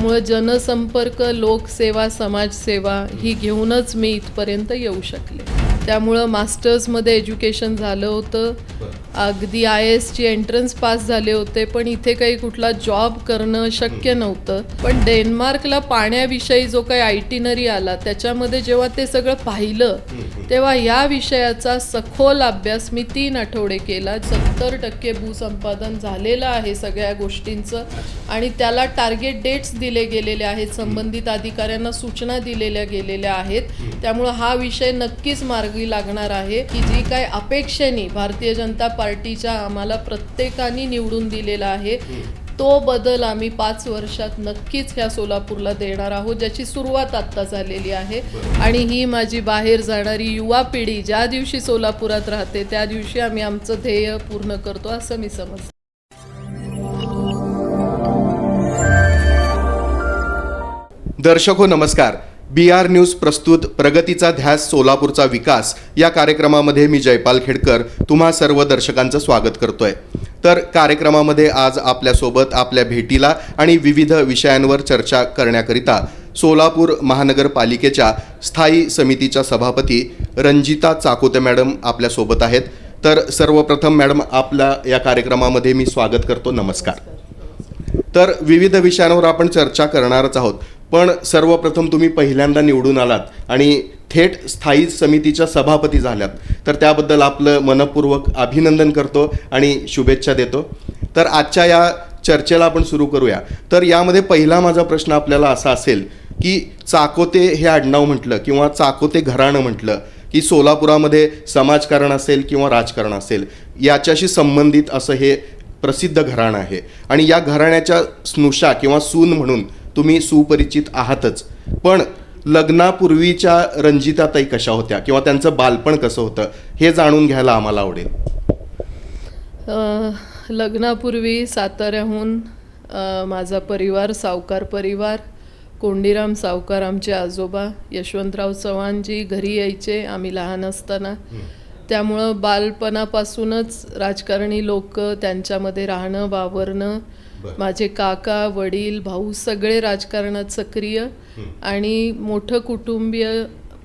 त्यामुळे जनसंपर्क, लोकसेवा, समाजसेवा ही घेऊनच मी इथपर्यंत येऊ शकले. त्यामुळं मास्टर्समध्ये एज्युकेशन झालं होतं, अगदी IASची एंट्रन्स पास झाले होते, पण इथे काही कुठला जॉब करणं शक्य नव्हतं. पण डेन्मार्कला पाण्याविषयी जो काही आयटिनरी आला त्याच्यामध्ये जेव्हा ते सगळं पाहिलं तेव्हा या विषयाचा सखोल अभ्यास मी 3 आठवडे केला. 70% भूसंपादन झालेलं आहे सगळ्या गोष्टींचं आणि त्याला टार्गेट डेट्स दिले गेलेले आहेत, संबंधित अधिकाऱ्यांना सूचना दिलेल्या गेलेल्या आहेत. त्यामुळं हा विषय नक्कीच मार्गी लागणार आहे की जी काय अपेक्षेने भारतीय जनता पार्टीच्या आम्हाला प्रत्येकाने निवडून दिलेला आहे तो बदल आम्ही 5 वर्षात नक्कीच ह्या सोलापूरला देणार आहोत, ज्याची सुरुवात आत्ता झालेली आहे. आणि ही माझी बाहेर जाणारी युवा पिढी ज्या दिवशी सोलापुरात राहते त्या दिवशी आम्ही आमचं ध्येय पूर्ण करतो असं मी समजते. दर्शक हो नमस्कार. BR न्यूज प्रस्तुत प्रगतीचा ध्यास सोलापूरचा विकास या कार्यक्रमामध्ये मी जयपाल खेडकर तुम्हा सर्व दर्शकांचं स्वागत करतोय. तर कार्यक्रमामध्ये आज आपल्यासोबत आपल्या भेटीला आणि विविध विषयांवर चर्चा करण्याकरिता सोलापूर महानगरपालिकेच्या स्थायी समितीच्या सभापती रंजिता चाकोते मॅडम आपल्यासोबत आहेत. तर सर्वप्रथम मॅडम आपल्या या कार्यक्रमामध्ये मी स्वागत करतो. नमस्कार. तर विविध विषयांवर आपण चर्चा करणारच आहोत, पण सर्वप्रथम तुम्ही पहिल्यांदा निवडून आलात आणि थेट स्थायी समितीच्या सभापती झाल्यात, तर त्याबद्दल आपलं मनपूर्वक अभिनंदन करतो आणि शुभेच्छा देतो. तर आजच्या या चर्चेला आपण सुरू करूया. तर यामध्ये पहिला माझा प्रश्न आपल्याला असा असेल की चाकोते हे आडनाव म्हटलं किंवा चाकोते घराणं म्हटलं की सोलापुरामध्ये समाजकारण असेल किंवा राजकारण असेल याच्याशी संबंधित असं हे प्रसिद्ध घराणं आहे आणि या घराण्याच्या स्नुषा किंवा सून म्हणून तुम्ही सुपरिचित आहातच. पण लग्नापूर्वीच्या रंजिताताई कशा होत्या किंवा त्यांचं बालपण कसं होतं हे जाणून घ्यायला आम्हाला आवडेल. लग्नापूर्वी साताऱ्याहून माझा परिवार सावकार परिवार, कोंडीराम सावकार आमचे आजोबा, यशवंतराव चव्हाणजी घरी यायचे आम्ही लहान असताना. त्यामुळं बालपणापासूनच राजकारणी लोक त्यांच्यामध्ये राहणं वावरणं, माझे काका वडील भाऊ सगळे राजकारणात सक्रिय आणि मोठं कुटुंबीय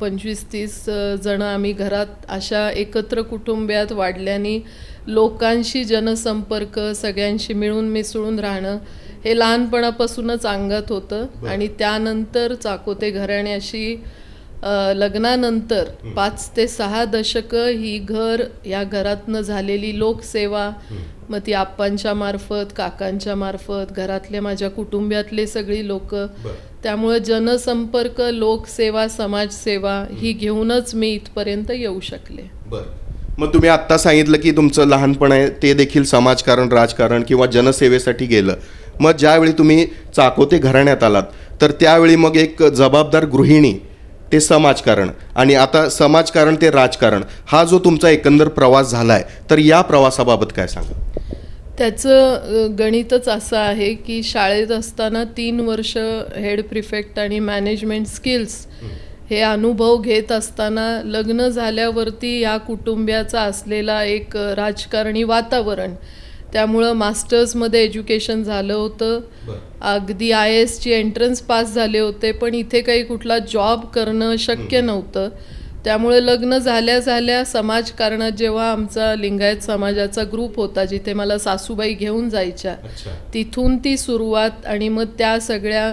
25-30 जण आम्ही घरात अशा एकत्र कुटुंबात वाढल्याने लोकांशी जनसंपर्क, सगळ्यांशी मिळून मिसळून राहणं हे लहानपणापासूनच अंगात होतं. आणि त्यानंतर चाकोते घराण्याशी लग्नानंतर 5 ते 6 दशकं ही या घरातनं झालेली लोकसेवा, मग ती आप्पांच्या मार्फत, काकांच्या मार्फत, घरातले माझ्या कुटुंबातले सगळी लोक, त्यामुळे जनसंपर्क, लोकसेवा, समाजसेवा ही घेऊनच मी इथपर्यंत येऊ शकले. मग तुम्ही आत्ता सांगितलं की तुमचं लहानपण आहे ते देखील समाजकारण, राजकारण किंवा जनसेवेसाठी गेलं. मग ज्यावेळी तुम्ही चाकोते घराण्यात आलात तर त्यावेळी मग एक जबाबदार गृहिणी ते समाजकारण आणि आता समाजकारण ते राजकारण हा जो तुमचा एकंदर प्रवास झाला आहे, तर या प्रवासाबाबत काय सांगा. त्याचं गणितच असं आहे की शाळेत असताना 3 वर्ष हेड प्रिफेक्ट आणि मॅनेजमेंट स्किल्स हे अनुभव घेत असताना लग्न झाल्यावरती या कुटुंबाचा असलेला एक राजकारणी वातावरण, त्यामुळं मास्टर्समध्ये एज्युकेशन झालं होतं, अगदी IASची एंट्रन्स पास झाले होते, पण इथे काही कुठला जॉब करणं शक्य नव्हतं. त्यामुळे लग्न झाल्या समाजकारणात जेव्हा आमचा लिंगायत समाजाचा ग्रुप होता जिथे मला सासूबाई घेऊन जायच्या, तिथून ती सुरुवात आणि मग त्या सगळ्या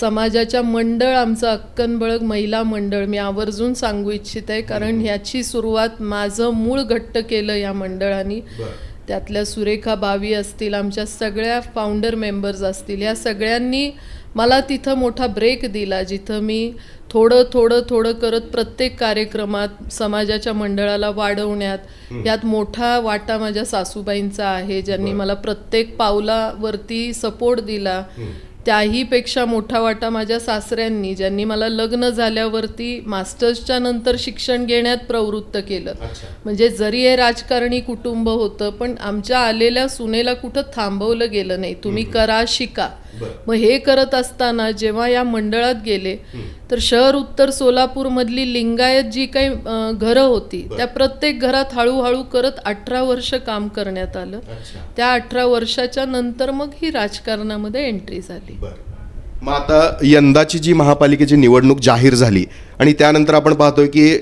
समाजाच्या मंडळ, आमचं अक्कनबळग महिला मंडळ मी आवर्जून सांगू इच्छित आहे कारण ह्याची सुरुवात माझं मूळ घट्ट केलं या मंडळाने. त्यातल्या सुरेखा बावी असतील, आमच्या सगळ्या फाउंडर मेंबर्स असतील, या सगळ्यांनी मला तिथं मोठा ब्रेक दिला जिथं मी थोडं करत प्रत्येक कार्यक्रमात समाजाच्या मंडळाला वाढवण्यात यात मोठा वाटा माझ्या सासूबाईंचा आहे, ज्यांनी मला प्रत्येक पावलावरती सपोर्ट दिला. त्याहीपेक्षा मोठा वाटा माझ्या सासऱ्यांनी, ज्यांनी मला लग्न झाल्यावरती मास्टर्सच्या नंतर शिक्षण घेण्यात प्रवृत्त केलं. म्हणजे जरी हे राजकारणी कुटुंब होतं पण आमच्या आलेल्या सुनेला कुठं थांबवलं गेलं नाही, तुम्ही करा शिका. मग हे करत असताना जेव्हा या मंडळात गेले तर शहर उत्तर सोलापूर मधली लिंगायत जी काही घरं होती त्या प्रत्येक घरात हळूहळू करत 18 वर्ष काम करण्यात आलं. त्या 18 वर्षाच्या नंतर मग ही राजकारणामध्ये एंट्री झाली. मग आता यंदाची जी महापालिकेची निवडणूक जाहीर झाली आणि त्यानंतर आपण पाहतोय की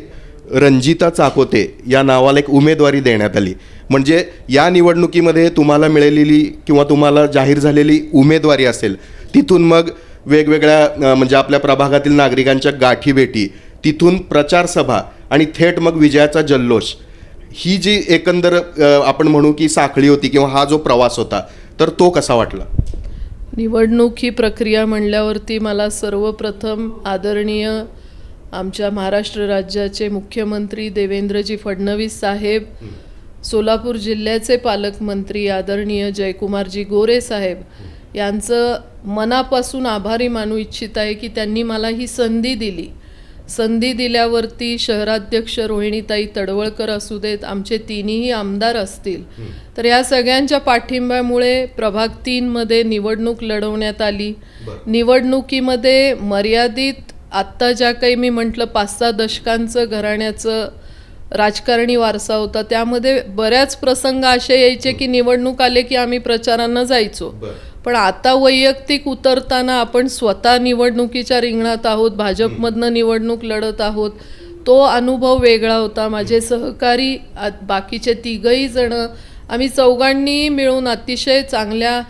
रणजिता चाकोते या नावाला एक उमेदवारी देण्यात आली. म्हणजे या निवडणुकीमध्ये तुम्हाला मिळालेली किंवा तुम्हाला जाहीर झालेली उमेदवारी असेल, तिथून मग वेगवेगळ्या म्हणजे आपल्या प्रभागातील नागरिकांच्या गाठीभेटी, तिथून प्रचार सभा आणि थेट मग विजयाचा जल्लोष, ही जी एकंदर आपण म्हणू की साखळी होती किंवा हा जो प्रवास होता, तर तो कसा वाटला? निवडणूक ही प्रक्रिया म्हणल्यावरती मला सर्वप्रथम आदरणीय आमच्या महाराष्ट्र राज्याचे मुख्यमंत्री देवेंद्रजी फडणवीस साहेब, सोलापूर जिल्ह्याचे पालकमंत्री आदरणीय जयकुमारजी गोरे साहेब यांचं मनापासून आभारी मानू इच्छित आहे की त्यांनी मला ही संधी दिली. संधी दिल्यावरती शहराध्यक्ष रोहिणीताई तडवळकर असू देत, आमचे तिन्ही आमदार असतील, तर या सगळ्यांच्या पाठिंब्यामुळे प्रभाग 3मध्ये निवडणूक लढवण्यात आली. निवडणुकीमध्ये मर्यादित आत्ता ज्या काही मी म्हटलं 5-6 दशकांचं घराण्याचं राजकारणी वारसा होता, त्यामध्ये बऱ्याच प्रसंग असे यायचे की निवडणूक आले की आम्ही प्रचारांना जायचो. पण आता वैयक्तिक उतरताना आपण स्वतः निवडणुकीच्या रिंगणात आहोत, भाजपमधनं निवडणूक लढत आहोत, तो अनुभव वेगळा होता. माझे सहकारी बाकीचे 3घही जण आम्ही चौघांनी मिळून अतिशय चांगल्या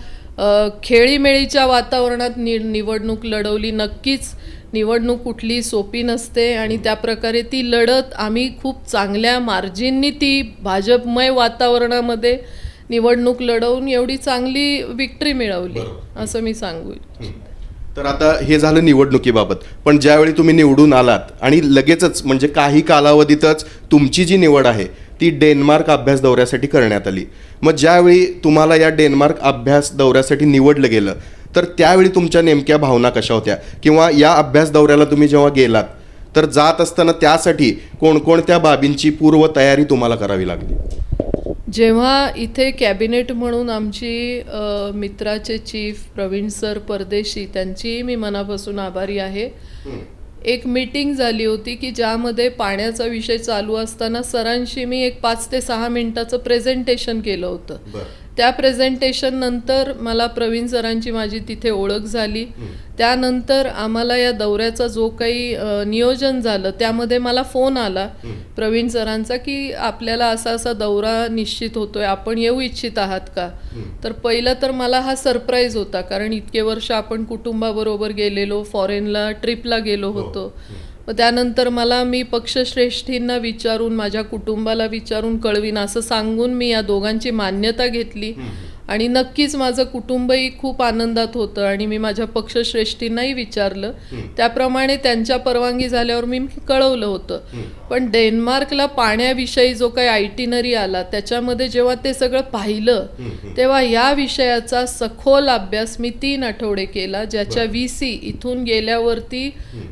खेळीमेळीच्या वातावरणात निवडणूक लढवली. नक्कीच निवडणूक कुठली सोपी नसते आणि त्या प्रकारे ती लढत आम्ही खूप चांगल्या मार्जिननी ती भाजपमय वातावरणामध्ये निवडणूक लढवून एवढी चांगली विक्ट्री मिळवली असं मी सांगू. तर आता हे झालं निवडणुकीबाबत, पण ज्यावेळी तुम्ही निवडून आलात आणि लगेचच म्हणजे काही कालावधीतच तुमची जी निवड आहे ती डेन्मार्क अभ्यास दौऱ्यासाठी करण्यात आली. मग ज्यावेळी तुम्हाला या डेन्मार्क अभ्यास दौऱ्यासाठी निवडलं गेलं, तर त्यावेळी तुमच्या नेमक्या भावना कशा होत्या? किंवा या अभ्यास दौऱ्याला तुम्ही जेव्हा गेलात तर जात असताना त्यासाठी कोणकोणत्या बाबींची पूर्वतयारी तुम्हाला करावी लागली? जेव्हा इथे कॅबिनेट म्हणून आमची मित्राचे चीफ प्रवीण सर परदेशी, त्यांची मी मनापासून आभारी आहे. एक मीटिंग झाली होती की ज्यामध्ये पाण्याचा विषय चालू असताना सरांशी मी एक 5 ते 6 मिनिटाचं प्रेझेंटेशन केलं होतं. त्या प्रेझेंटेशन नंतर मला प्रवीण सरांची माझी तिथे ओळख झाली. त्यानंतर आम्हाला या दौऱ्याचा जो काही नियोजन झालं त्यामध्ये मला फोन आला प्रवीण सरांचा की आपल्याला असा असा दौरा निश्चित होतोय, आपण येऊ इच्छित आहात का? तर पहिलं तर मला हा सरप्राईज होता, कारण इतके वर्ष आपण कुटुंबाबरोबर गेलेलो, फॉरेनला ट्रिपला गेलो होतो. मग त्यानंतर मला मी पक्षश्रेष्ठींना विचारून, माझ्या कुटुंबाला विचारून कळवीन असं सांगून मी या दोघांची मान्यता घेतली. आणि नक्कीच माझं कुटुंबही खूप आनंदात होतं आणि मी माझ्या पक्षश्रेष्ठींनाही विचारलं, त्याप्रमाणे त्यांच्या परवानगी झाल्यावर मी कळवलं होतं. पण डेन्मार्कला पाण्याविषयी जो काही आयटिनरी आला त्याच्यामध्ये जेव्हा ते सगळं पाहिलं तेव्हा या विषयाचा सखोल अभ्यास मी 3 आठवडे केला, ज्याच्या VC इथून गेल्यावरती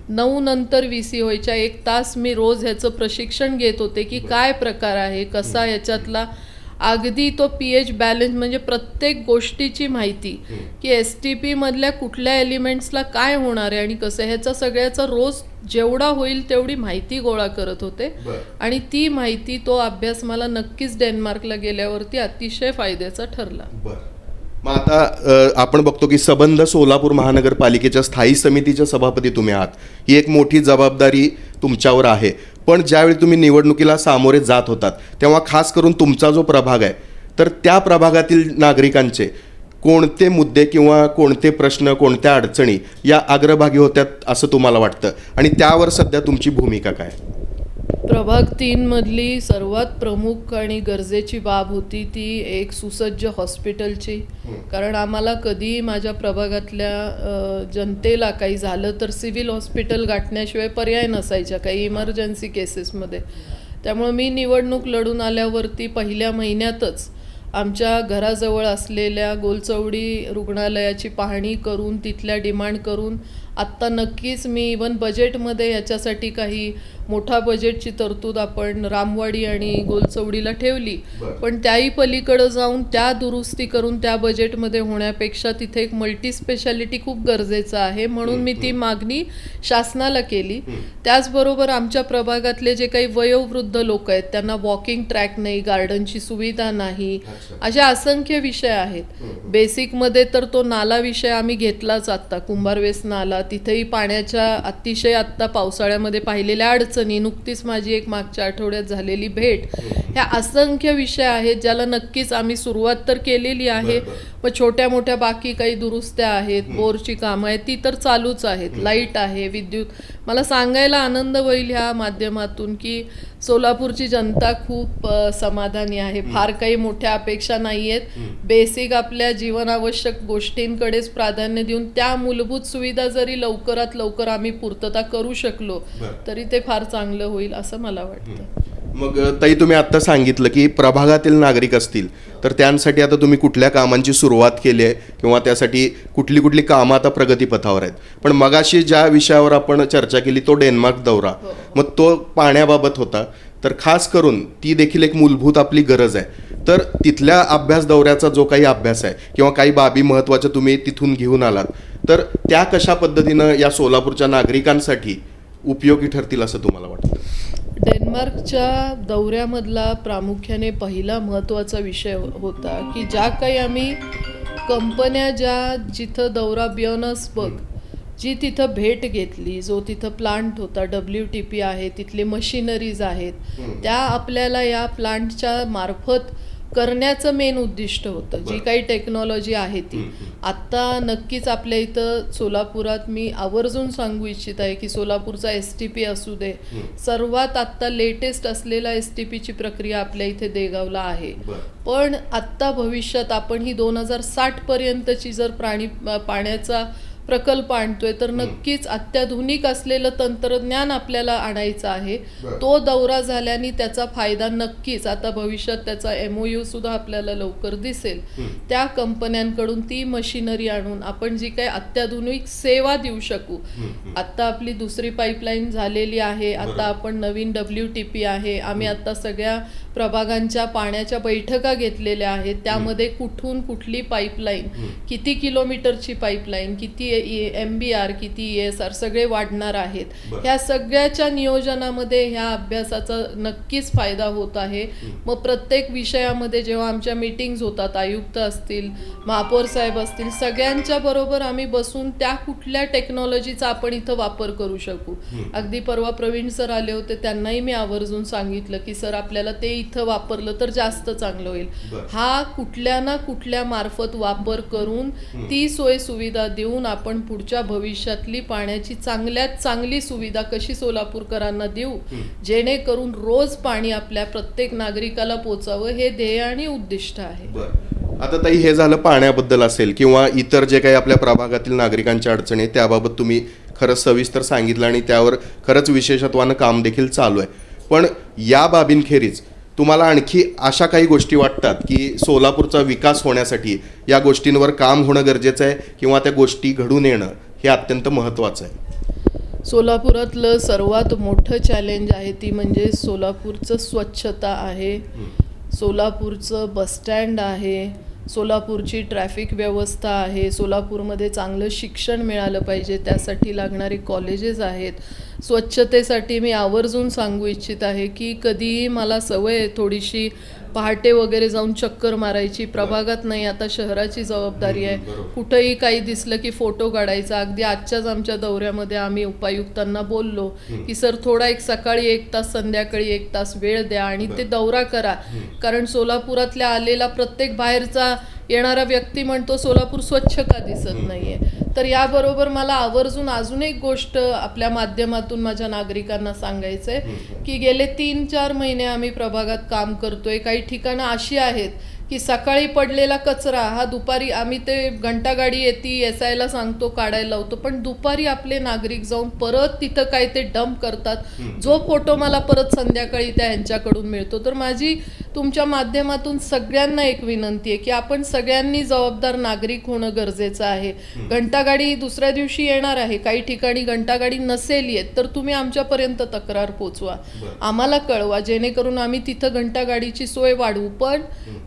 9 नंतर VC व्हायच्या 1 तास मी रोज ह्याचं प्रशिक्षण घेत होते की काय प्रकार आहे, कसा याच्यातला अगदी तो pH बॅलन्स, म्हणजे प्रत्येक गोष्टीची माहिती की STP मधल्या कुठल्या एलिमेंट्सला काय होणार आहे आणि कसं, ह्याचा सगळ्याचा रोज जेवढा होईल तेवढी माहिती गोळा करत होते. आणि ती माहिती, तो अभ्यास मला नक्कीच डेन्मार्कला गेल्यावरती अतिशय फायद्याचा ठरला. मग आता आपण बघतो की सबंध सोलापूर महानगरपालिकेच्या स्थायी समितीच्या सभापती तुम्ही आहात, ही एक मोठी जबाबदारी तुमच्यावर आहे. पण ज्यावेळी तुम्ही निवडणुकीला सामोरे जात होतात तेव्हा खास करून तुमचा जो प्रभाग आहे, तर त्या प्रभागातील नागरिकांचे कोणते मुद्दे किंवा कोणते प्रश्न, कोणत्या अडचणी या अग्रभागी होत्यात असं तुम्हाला वाटतं, आणि त्यावर सध्या तुमची भूमिका काय? प्रभाग 3 मधली सर्वात प्रमुख आणि गरजेची बाब होती ती एक सुसज्ज हॉस्पिटलची. कारण आम्हाला कधी माझ्या प्रभागातल्या जनतेला काही झालं तर सिव्हिल हॉस्पिटल गाठण्याशिवाय पर्याय नसायच्या काही इमर्जन्सी केसेसमध्ये. त्यामुळे मी निवडणूक लढून आल्यावरती पहिल्या महिन्यातच आमच्या घराजवळ असलेल्या गोलचौडी रुग्णालयाची पाहणी करून, तिथल्या डिमांड करून आत्ता नक्कीच मी इवन बजेटमध्ये याच्यासाठी काही मोठा बजेटची तरतूद आपण रामवाडी आणि गोलचवडीला ठेवली, पण त्याही पलीकडे जाऊन त्या दुरुस्ती करून त्या बजेटमध्ये होण्यापेक्षा तिथे एक मल्टी स्पेशालिटी खूप गरजेचं आहे, म्हणून मी ती मागणी शासनाला केली. त्याचबरोबर आमच्या प्रभागातले जे काही वयोवृद्ध लोक आहेत त्यांना वॉकिंग ट्रॅक नाही, गार्डनची सुविधा नाही, असे असंख्य विषय आहेत. बेसिकमध्ये तर तो नाला विषय आम्ही घेतलाच आत्ता, कुंभारवेस नाला, तिथेही पाण्याच्या अतिशय आत्ता पावसाळ्यामध्ये पाहिलेल्या अडचणी, नुकतीच माझी एक मागच्या आठवड्यात झालेली भेट, ह्या असंख्य विषय आहेत ज्याला नक्कीच आम्ही सुरुवात तर केलेली आहे. मग छोट्या मोठ्या बाकी काही दुरुस्त्या आहेत, बोरची कामं आहेत, ती तर चालूच आहेत, लाईट आहे, विद्युत. मला सांगायला आनंद होईल ह्या माध्यमातून की सोलापूरची जनता खूप समाधानी आहे. फार काही मोठ्या अपेक्षा नाही आहेत. बेसिक आपल्या जीवनावश्यक गोष्टींकडेच प्राधान्य देऊन त्या मूलभूत सुविधा जरी लवकरात लवकर आम्ही पूर्तता करू शकलो तरी ते फार चांगलं होईल असं मला वाटतं. मग ताई, तुम्ही आत्ता सांगितलं की प्रभागातील नागरिक असतील तर त्यांसाठी आता तुम्ही कुठल्या कामांची सुरुवात केली आहे किंवा त्यासाठी कुठली कुठली कामं आता प्रगतीपथावर आहेत. पण मगाशी ज्या विषयावर आपण चर्चा केली तो डेन्मार्क दौरा, मग तो पाण्याबाबत होता, तर खास करून ती देखील एक मूलभूत आपली गरज आहे. तर तिथल्या अभ्यास दौऱ्याचा जो काही अभ्यास आहे किंवा काही बाबी महत्त्वाच्या तुम्ही तिथून घेऊन आलात, तर त्या कशा पद्धतीनं या सोलापूरच्या नागरिकांसाठी उपयोगी ठरतील असं तुम्हाला वाटतं? डेन्मार्कच्या दौऱ्यामधला प्रामुख्याने पहिला महत्त्वाचा विषय होता की ज्या काही आम्ही कंपन्या जिथं दौरा बियर्न्सबर्ग जी तिथं भेट घेतली, जो तिथं प्लांट होता, WTP आहे, तिथले मशिनरीज आहेत, त्या आपल्याला या प्लांटच्या मार्फत करण्याचं मेन उद्दिष्ट होतं. जी काही टेक्नॉलॉजी आहे ती आत्ता नक्कीच आपल्या इथं सोलापुरात मी आवर्जून सांगू इच्छित आहे की सोलापूरचा STP असू दे, सर्वात आत्ता लेटेस्ट असलेला STPची प्रक्रिया आपल्या इथे देगावला आहे. पण आत्ता भविष्यात आपण ही 2060 पर्यंतची जर पाण्याचा प्रकल्प आणतोय तर नक्कीच अत्याधुनिक असलेलं तंत्रज्ञान आपल्याला आणायचं आहे. तो दौरा झाल्याने त्याचा फायदा नक्कीच आता भविष्यात त्याचा MOU सुद्धा आपल्याला लवकर दिसेल. त्या कंपन्यांकडून ती मशिनरी आणून आपण जी काही अत्याधुनिक सेवा देऊ शकू. आता आपली दुसरी पाईपलाईन झालेली आहे, आता आपण नवीन WTP आहे, आम्ही आता सगळ्या प्रभागांच्या पाण्याच्या बैठका घेतलेल्या आहेत. त्यामध्ये कुठून कुठली पाईपलाईन, किती किलोमीटरची पाईपलाईन, किती MBR, किती ESR सगळे वाढणार आहेत, ह्या सगळ्याच्या नियोजनामध्ये ह्या अभ्यासाचा नक्कीच फायदा होत आहे. मग प्रत्येक विषयामध्ये जेव्हा आमच्या मीटिंग्स होतात, आयुक्त असतील, महापौर साहेब असतील, सगळ्यांच्या बरोबर आम्ही बसून त्या कुठल्या टेक्नॉलॉजीचा आपण इथं वापर करू शकू. अगदी परवा प्रवीण सर आले होते, त्यांनाही मी आवर्जून सांगितलं की सर आपल्याला ते इथं वापरलं तर जास्त चांगलं होईल. हा कुठल्या ना कुठल्या मार्फत वापर करून ती सोय सुविधा देऊन आपण पुढच्या भविष्यातली पाण्याची चांगल्यात चांगली सुविधा कशी सोलापूरकरांना देऊ, जेणेकरून रोज पाणी आपल्या प्रत्येक नागरिकाला पोचावं, हे ध्येय आणि उद्दिष्ट आहे. आता ताई, हे झालं पाण्याबद्दल असेल किंवा इतर जे काही आपल्या प्रभागातील नागरिकांच्या अडचणी आहेत त्याबाबत तुम्ही खरंच सविस्तर सांगितलं आणि त्यावर खरंच विशेषत्वानं काम देखील चालू आहे. पण या बाबींखेरीज तुम्हाला आणखी अशा काही गोष्टी वाटतात की सोलापूरचा विकास होण्यासाठी या गोष्टींवर काम होणं गरजेचं आहे किंवा त्या गोष्टी घडून येणं हे अत्यंत महत्त्वाचं आहे? सोलापुरातलं सर्वात मोठं चॅलेंज आहे ती म्हणजे सोलापूरचं स्वच्छता आहे, सोलापूरचं बसस्टँड आहे, सोलापूरची ट्रॅफिक व्यवस्था आहे, सोलापूरमध्ये चांगलं शिक्षण मिळालं पाहिजे त्यासाठी लागणारी कॉलेजेस आहेत. स्वच्छतेसाठी मी आवर्जून सांगू इच्छित आहे की कधीही मला सवय आहे थोडीशी पहाटे वगैरे जाऊन चक्कर मारायची. प्रभागात नाही, आता शहराची जबाबदारी आहे. कुठंही काही दिसलं की फोटो काढायचा. अगदी आजच्याच आमच्या दौऱ्यामध्ये आम्ही उपायुक्तांना बोललो की सर थोडा एक सकाळी 1 तास, संध्याकाळी 1 तास वेळ द्या आणि ते दौरा करा, कारण सोलापुरातल्या आलेला प्रत्येक बाहेरचा येणारा व्यक्ती म्हणतो सोलापूर स्वच्छ का दिसत नाहीये. तर याबरोबर मला आवर्जून अजून एक गोष्ट आपल्या माध्यमातून माझ्या नागरिकांना सांगायचंय की गेले 3-4 महिने आम्ही प्रभागात काम करतोय. काही ठिकाणं अशी आहेत की सकाळी पडलेला कचरा हा दुपारी आम्ही ते घंटागाडी येते SI ला सांगतो काढायला लावतो, पण दुपारी आपले नागरिक जाऊन परत तिथं काय ते डंप करतात. जो फोटो मला परत संध्याकाळी त्या ह्यांच्याकडून मिळतो तर माझी तुमच्या माध्यमातून सगळ्यांना एक विनंती आहे की आपण सगळ्यांनी जबाबदार नागरिक होणं गरजेचं आहे. घंटागाडी दुसऱ्या दिवशी येणार आहे, काही ठिकाणी घंटागाडी नसेल येत तर तुम्ही आमच्यापर्यंत तक्रार पोचवा, आम्हाला कळवा, जेणेकरून आम्ही तिथं घंटागाडीची सोय वाढवू. पण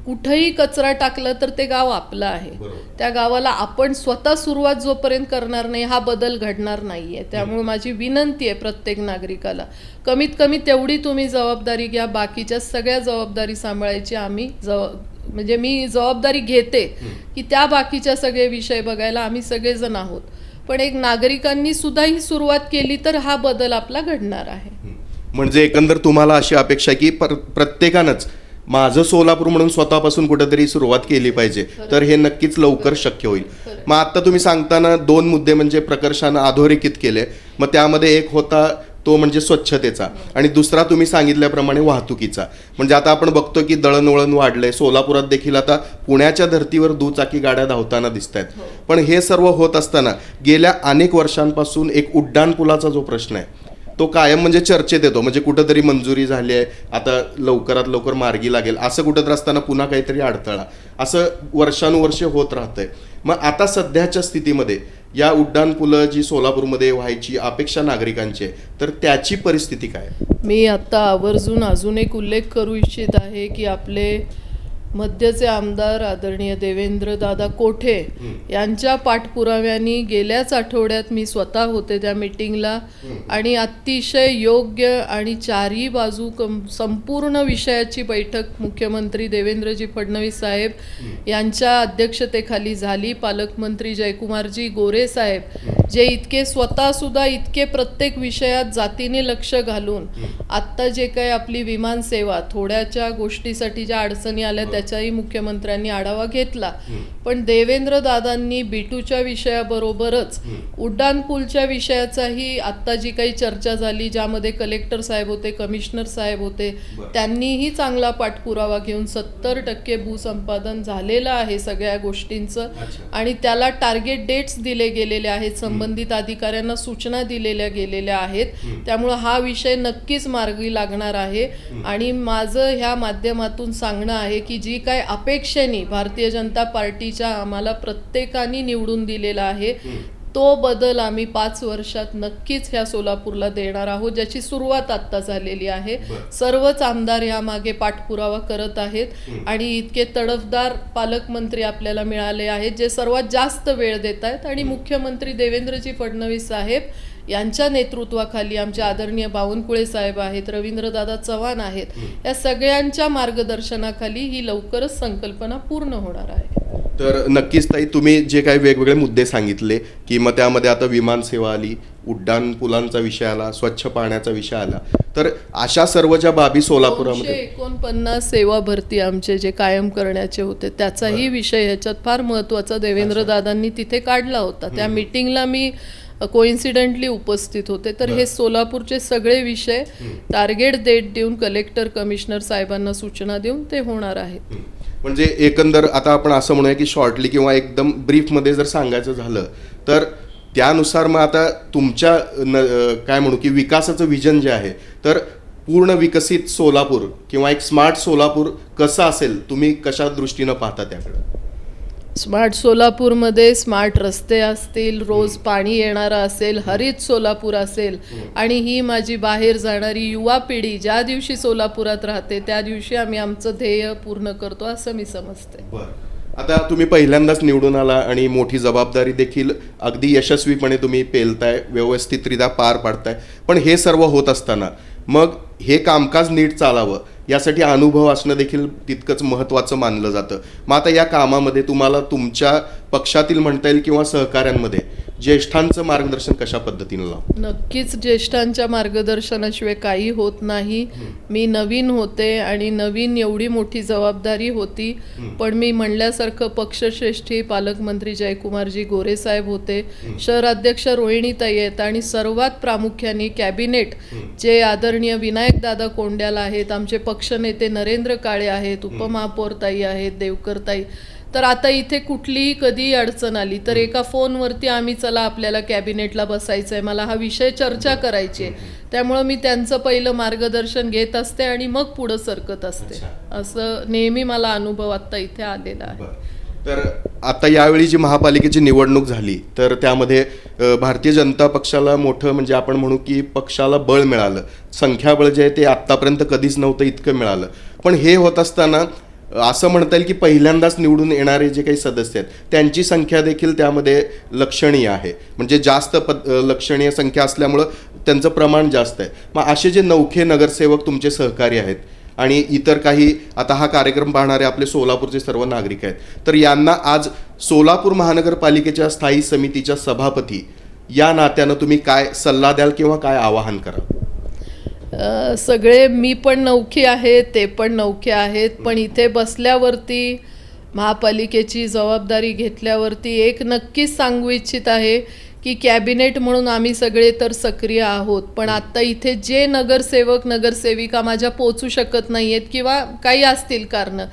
कुठेही कचरा टाकला तर ते गाव आपलं आहे, त्या गावाला आपण स्वतः सुरुवात जोपर्यंत करणार नाही हा बदल घडणार नाहीये. त्यामुळे माझी विनंती आहे प्रत्येक नागरिकाला, कमीत कमी तेवढी तुम्ही जबाबदारी घ्या, बाकीच्या सगळ्या जबाबदारी सांभाळायची म्हणजे मी जबाबदारी घेते की त्या बाकीच्या सगळे विषय बघायला आम्ही सगळेजण आहोत. पण एक नागरिकांनी सुद्धा ही सुरुवात केली तर हा बदल आपला घडणार आहे. म्हणजे एकंदर तुम्हाला अशी अपेक्षा की प्रत्येकानंच माझं सोलापूर म्हणून स्वतःपासून कुठेतरी सुरुवात केली पाहिजे, तर हे नक्कीच लवकर शक्य होईल. मग आता तुम्ही सांगताना 2 मुद्दे म्हणजे प्रकर्षानं अधोरेखित केले, मग त्यामध्ये एक होता तो म्हणजे स्वच्छतेचा आणि दुसरा तुम्ही सांगितल्याप्रमाणे वाहतुकीचा. म्हणजे आता आपण बघतो की दळणवळण वाढलंय, सोलापुरात देखील आता पुण्याच्या धर्तीवर दुचाकी गाड्या धावताना दिसत आहेत. पण हे सर्व होत असताना गेल्या अनेक वर्षांपासून एक उड्डाणपुलाचा जो प्रश्न आहे तो कायम म्हणजे चर्चेत येतो. म्हणजे कुठंतरी मंजुरी झाली आहे, आता लवकरात लवकर मार्गी लागेल, असं कुठंतरी असताना पुन्हा काहीतरी अडथळा, असं वर्षानुवर्षे होत राहतंय. मग आता सध्याच्या स्थितीमध्ये या उड्डाणपुलं जी सोलापूरमध्ये व्हायची अपेक्षा नागरिकांची आहे, तर त्याची परिस्थिती काय? मी आता आवर्जून अजून एक उल्लेख करू इच्छित आहे की आपले मध्यचे आमदार आदरणीय देवेंद्र दादा कोठे यांच्या पाठपुराव्यांनी गेल्याच आठवड्यात मी स्वतः होते त्या मीटिंगला आणि अतिशय योग्य आणि चारही बाजू संपूर्ण विषयाची बैठक मुख्यमंत्री देवेंद्रजी फडणवीस साहेब यांच्या अध्यक्षतेखाली झाली. पालकमंत्री जयकुमारजी गोरे साहेब जे इतके स्वतः सुद्धा इतके प्रत्येक विषयात जातीने लक्ष घालून आत्ता जे काही आपली विमान सेवा थोड्याच्या गोष्टीसाठी ज्या अडचणी आल्या त्याचाही मुख्यमंत्र्यांनी आढावा घेतला. पण देवेंद्र दादांनी बिटूच्या विषयाबरोबरच उड्डाणपूलच्या विषयाचाही आत्ता जी काही चर्चा झाली, ज्यामध्ये कलेक्टर साहेब होते, कमिशनर साहेब होते, त्यांनीही चांगला पाठपुरावा घेऊन 70% भूसंपादन झालेलं आहे सगळ्या गोष्टींचं आणि त्याला टार्गेट डेट्स दिले गेलेले आहेत, संबंधित अधिकाऱ्यांना सूचना दिलेल्या गेलेल्या आहेत. त्यामुळे हा विषय नक्कीच मार्गी लागणार आहे आणि माझं ह्या माध्यमातून सांगणं आहे की जी काय अपेक्षेने भारतीय जनता पार्टीच्या आम्हाला प्रत्येकाने निवडून दिलेला आहे तो बदल आम्ही 5 वर्षात नक्कीच ह्या सोलापूरला देणार आहोत, ज्याची सुरुवात आत्ता झालेली आहे. सर्वच आमदार यामागे पाठपुरावा करत आहेत आणि इतके तडफदार पालकमंत्री आपल्याला मिळाले आहेत जे सर्वात जास्त वेळ देत आहेत आणि मुख्यमंत्री देवेंद्रजी फडणवीस साहेब यांच्या नेतृत्वाखाली आमचे आदरणीय बावनकुळे साहेब आहेत, रवींद्रदादा चव्हाण आहेत, या सगळ्यांच्या मार्गदर्शनाखाली ही लवकरच संकल्पना पूर्ण होणार आहे. तर नक्कीच ताई, तुम्ही जे काही वेगवेगळे मुद्दे सांगितले की मग त्यामध्ये आता विमान सेवा आली, उड्डाण पुलांचा विषय आला, स्वच्छ पाण्याचा विषय आला, तर अशा सर्व ज्या बाबी सोलापुरामध्ये 249 सेवा भरती आमचे जे कायम करण्याचे होते त्याचाही विषय ह्याच्यात फार महत्त्वाचा देवेंद्र दादांनी तिथे काढला होता. त्या मीटिंगला मी कोइन्सिडेंटली उपस्थित होते. तर हे सोलापूरचे सगळे विषय टार्गेट डेट देऊन कलेक्टर कमिशनर साहेबांना सूचना देऊन ते होणार आहेत. म्हणजे एकंदर आता आपण असं म्हणूया की शॉर्टली किंवा एकदम ब्रीफमध्ये जर सांगायचं झालं तर त्यानुसार मग आता तुमच्या काय म्हणू की विकासाचं विजन जे आहे, तर पूर्ण विकसित सोलापूर किंवा एक स्मार्ट सोलापूर कसं असेल, तुम्ही कशा दृष्टीनं पाहता त्याकडे? स्मार्ट सोलापूरमध्ये स्मार्ट रस्ते असतील, रोज पाणी येणारं असेल, हरित सोलापूर असेल आणि ही माझी बाहेर जाणारी युवा पिढी ज्या दिवशी सोलापुरात राहते त्या दिवशी आम्ही आमचं ध्येय पूर्ण करतो असं मी समजते. आता तुम्ही पहिल्यांदाच निवडून आला आणि मोठी जबाबदारी देखील अगदी यशस्वीपणे तुम्ही पेलताय, व्यवस्थितरित्या पार पाडताय. पण हे सर्व होत असताना मग हे कामकाज नीट चालावं यासाठी अनुभव असणं देखील तितकंच महत्त्वाचं मानलं जातं. मग आता या कामामध्ये तुम्हाला तुमच्या पक्षातील म्हणता येईल किंवा सहकाऱ्यांमध्ये ज्येष्ठांचं मार्गदर्शन कशा पद्धतीनं लावतं? नक्कीच ज्येष्ठांच्या मार्गदर्शनाशिवाय काही होत नाही. मी नवीन होते आणि नवीन एवढी मोठी जबाबदारी होती, पण मी म्हणल्यासारखं पक्षश्रेष्ठी पालकमंत्री जयकुमारजी गोरे साहेब होते, शहराध्यक्ष रोहिणीताई आहेत आणि सर्वात प्रामुख्याने कॅबिनेट जे आदरणीय विनायक दादा कोंड्याल आहेत, आमचे पक्षनेते नरेंद्र काळे आहेत, उपमहापौर ताई आहेत, देवकर ताई, तर आता इथे कुठलीही कधी अडचण आली तर एका फोनवरती आम्ही चला आपल्याला कॅबिनेटला बसायचं आहे, मला हा विषय चर्चा करायची आहे, त्यामुळं मी त्यांचं पहिलं मार्गदर्शन घेत असते आणि मग पुढं सरकत असते. असं नेहमी मला अनुभव आत्ता इथे आलेला आहे. तर आता यावेळी जी महापालिकेची निवडणूक झाली तर त्यामध्ये भारतीय जनता पक्षाला मोठं म्हणजे आपण म्हणू की पक्षाला बळ मिळालं, संख्याबळ जे आहे ते आत्तापर्यंत कधीच नव्हतं इतकं मिळालं. पण हे होत असताना असं म्हणता येईल की पहिल्यांदाच निवडून येणारे जे काही सदस्य आहेत त्यांची संख्या देखील त्यामध्ये लक्षणीय आहे, म्हणजे जास्त लक्षणीय संख्या असल्यामुळं त्यांचं प्रमाण जास्त आहे. मग असे जे नवखे नगरसेवक तुमचे सहकारी आहेत आणि इतर काही आता हा कार्यक्रम पाहणारे आपले सोलापूरचे सर्व नागरिक आहेत, तर यांना आज सोलापूर महानगरपालिकेच्या स्थायी समितीच्या सभापती या नात्यानं तुम्ही काय सल्ला द्याल किंवा काय आवाहन कराल? सगळे मी पण नवखे आहेत, ते पण नवखे आहेत, पण इथे बसल्यावरती महापालिकेची जबाबदारी घेतल्यावरती एक नक्कीच सांगू इच्छित आहे की कॅबिनेट म्हणून आम्ही सगळे तर सक्रिय आहोत, पण आत्ता इथे जे नगरसेवक नगरसेविका माझ्या पोचू शकत नाही आहेत किंवा काही असतील कारणं,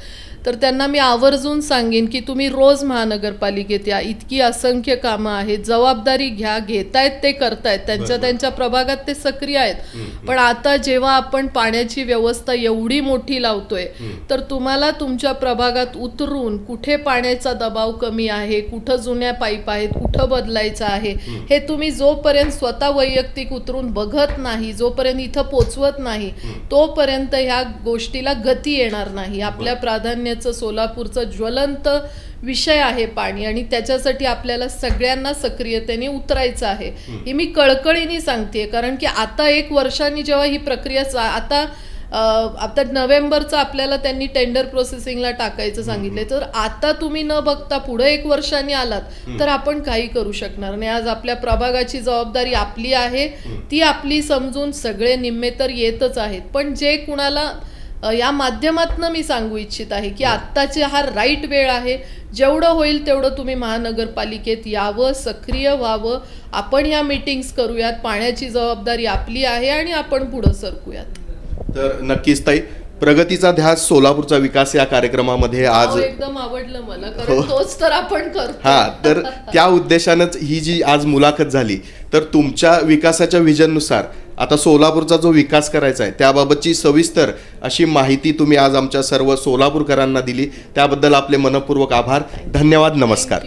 तर त्यांना मी आवर्जून सांगेन की तुम्ही रोज महानगरपालिकेत या, इतकी असंख्य कामं आहेत, जबाबदारी घ्या, घेतायत ते करतायत, त्यांच्या प्रभागात ते सक्रिय आहेत. पण आता जेव्हा आपण पाण्याची व्यवस्था एवढी मोठी लावतोय तर तुम्हाला तुमच्या प्रभागात उतरून कुठे पाण्याचा दबाव कमी आहे, कुठं जुन्या पाईप आहेत, कुठं बदलायचं आहे, हे तुम्ही जोपर्यंत स्वतः वैयक्तिक उतरून बघत नाही, जोपर्यंत इथं पोचवत नाही, तोपर्यंत ह्या गोष्टीला गती येणार नाही. आपल्या प्राधान्य सोलापूरचा ज्वलंत विषय आहे पाणी आणि त्याच्यासाठी आपल्याला सगळ्यांना सक्रियतेने उतरायचं आहे. हे मी कळकळीने सांगते, कारण की आता 1 वर्षांनी जेव्हा ही प्रक्रिया आता नोव्हेंबरचं आपल्याला त्यांनी टेंडर प्रोसेसिंगला टाकायचं सांगितलंय, तर आता तुम्ही न बघता पुढे 1 वर्षांनी आलात तर आपण काही करू शकणार नाही. आज आपल्या प्रभागाची जबाबदारी आपली आहे, ती आपली समजून सगळे निम्मे तर येतच आहेत, पण जे कुणाला या माध्यमातून मी सांगू इच्छित आहे की आत्ताची हा राईट वेळ आहे, जेवढं होईल तेवढं तुम्ही महानगरपालिकेत यावं, सक्रिय व्हावं, आपण ह्या मीटिंग्स करूयात, पाण्याची जबाबदारी आपली आहे आणि आपण पुढं सरकूयात. तर नक्कीच ताई, प्रगतीचा ध्यास सोलापूरचा विकास या कार्यक्रमामध्ये आज एकदम आवडलं मला, कारण तोच तर आपण करतो. हा, तर त्या उद्देशानंच ही जी आज मुलाखत झाली, तर तुमच्या विकासाच्या विजननुसार आता सोलापूरचा जो विकास करायचा आहे त्याबाबतची सविस्तर अशी माहिती तुम्ही आज आमच्या सर्व सोलापूरकरांना दिली, त्याबद्दल आपले मनपूर्वक आभार. धन्यवाद. नमस्कार.